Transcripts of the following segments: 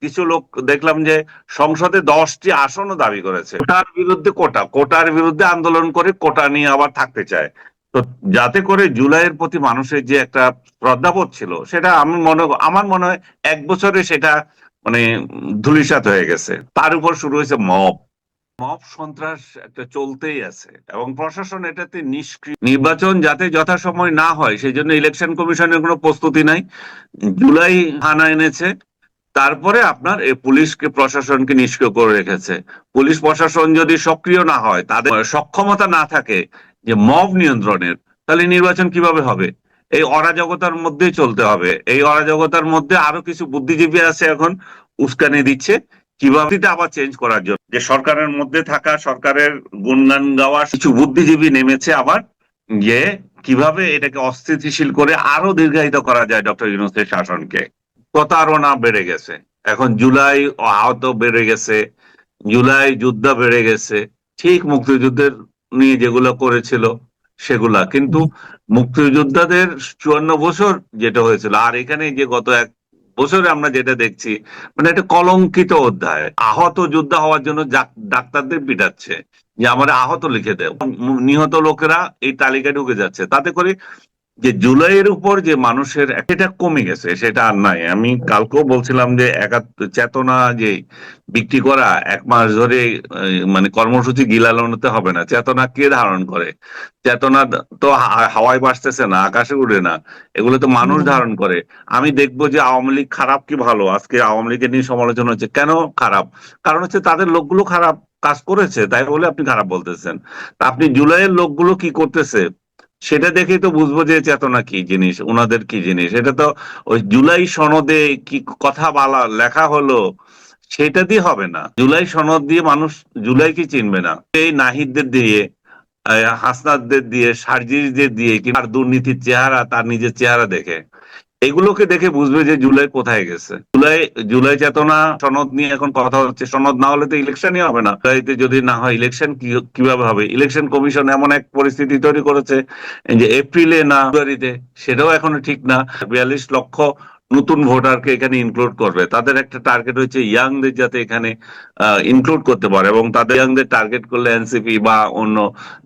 কিছু লোক দেখলাম যে সংসদে 10টি আসনও দাবি করেছে। কোটার বিরুদ্ধে আন্দোলন করে কোটা নিয়ে আবার থাকতে চায়। তো যাতে করে জুলাইয়ের প্রতি মানুষের যে একটা শ্রদ্ধাবোধ ছিল, সেটা আমার মনে হয় 1 বছরে সেটা মানে ধূলিসাৎ হয়ে গেছে। তার উপর শুরু হয়েছে মব সন্ত্রাস একটা চলতেই আছে, এবং প্রশাসন এটাতে নিষ্ক্রিয়। নির্বাচন যাতে যথাসময় না হয় সেই জন্য ইলেকশন কমিশনের কোনো প্রস্তুতি নাই। জুলাই হানা এনেছে, তারপরে আপনার এই পুলিশকে প্রশাসনকে নিষ্ক্রিয় করে রেখেছে। পুলিশ প্রশাসন যদি সক্রিয় না হয়, তাদের সক্ষমতা না থাকে যে মব নিয়ন্ত্রণের, তাহলে নির্বাচন কিভাবে হবে? এই অরাজকতার মধ্যেই চলতে হবে। এই অরাজকতার মধ্যে আরো কিছু বুদ্ধিজীবী আছে এখন উস্কানি দিচ্ছে কিভাবে এটা আবার চেঞ্জ করার জন্য। যে সরকারের মধ্যে থাকা, সরকারের গুণগান গাওয়া কিছু বুদ্ধিজীবী নেমেছে আবার, যে কিভাবে এটাকে অস্থিতিশীল করে আরো দীর্ঘায়িত করা যায় ডক্টর ইউনূসের শাসনকে। প্রতারণা বেড়ে গেছে। এখন জুলাই আহত বেড়ে গেছে, জুলাই যুদ্ধ বেড়ে গেছে। ঠিক মুক্তিযুদ্ধের নিয়ে যেগুলো করেছিল সেগুলা, কিন্তু মুক্তিযোদ্ধাদের 54 বছর যেটা হয়েছিল, আর এখানে যে গত 1 বছরে আমরা যেটা দেখছি, মানে একটা কলঙ্কিত অধ্যায়। আহত যোদ্ধা হওয়ার জন্য ডাক্তারদের পিটাচ্ছে যে আমার আহত লিখে দেয়। নিহত লোকেরা এই তালিকায় ঢুকে যাচ্ছে, তাতে করে যে জুলাইয়ের উপর যে মানুষের এটা কমে গেছে, সেটা আর নাই। আমি কালকেও বলছিলাম যে চেতনা যে বিক্রি করা 1 মাস ধরে মানে কর্মসূচি গিলানোতে হবে না। চেতনা কে ধারণ করে? চেতনা তো হাওয়ায় ভাসতেছে না, আকাশে উড়ে না, এগুলো তো মানুষ ধারণ করে। আমি দেখবো যে আওয়ামী লীগ খারাপ কি ভালো। আজকে আওয়ামী লীগের নিয়ে সমালোচনা হচ্ছে, কেন খারাপ? কারণ হচ্ছে তাদের লোকগুলো খারাপ কাজ করেছে, তাই বলে আপনি খারাপ বলতেছেন। আপনি জুলাইয়ের লোকগুলো কি করতেছে সেটা দেখেই তো বুঝবো যে চেতনা কি জিনিস, ওনাদের কি জিনিস। এটা তো ওই জুলাই সনদে কি কথা বলা লেখা হলো সেটা দিয়ে হবে না। জুলাই সনদ দিয়ে মানুষ জুলাই কি চিনবে না? এই নাহিদদের দিয়ে, হাসনাতদের দিয়ে, সার্জিসদের দিয়ে, আর দুর্নীতির চেহারা তার নিজের চেহারা দেখে, এগুলোকে দেখে বুঝবে যে জুলাই কোথায় গেছে। জুলাই চেতনা সনদ নিয়ে এখন কথা হচ্ছে। সনদ না হলে তো ইলেকশনই হবে না। জুলাইতে যদি না হয় ইলেকশন কিভাবে হবে? ইলেকশন কমিশন এমন এক পরিস্থিতি তৈরি করেছে যে এপ্রিলে না ফেব্রুয়ারিতে, সেটাও এখনো ঠিক না। 42 লক্ষ নতুন ভোটারকে এখানে ইনক্লুড করবে। তাদের একটা টার্গেট হচ্ছে ইয়াংদের যাতে এখানে ইনক্লুড করতে পারে, এবং তাদের ইয়াংদের টার্গেট করলে এনসিপি বা অন্য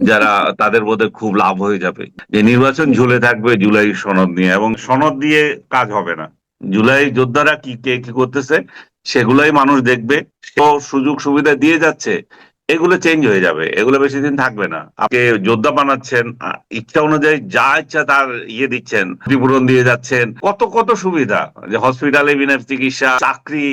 যারা, তাদের বোধে খুব লাভ হয়ে যাবে। যে নির্বাচন ঝুলে থাকবে জুলাই সনদ নিয়ে, এবং সনদ দিয়ে কাজ হবে না। জুলাই যোদ্ধারা কে কি করতেছে সেগুলাই মানুষ দেখবে। তো সুযোগ সুবিধা দিয়ে যাচ্ছে, এগুলো চেঞ্জ হয়ে যাবে, এগুলো বেশি দিন থাকবে না। আপনি যোদ্ধা বানাচ্ছেন, ইচ্ছা অনুযায়ী যা ইচ্ছা তার দিচ্ছেন, ক্ষতিপূরণ দিয়ে যাচ্ছেন, কত কত সুবিধা, যে হসপিটালে বিনা চিকিৎসা, চাকরি।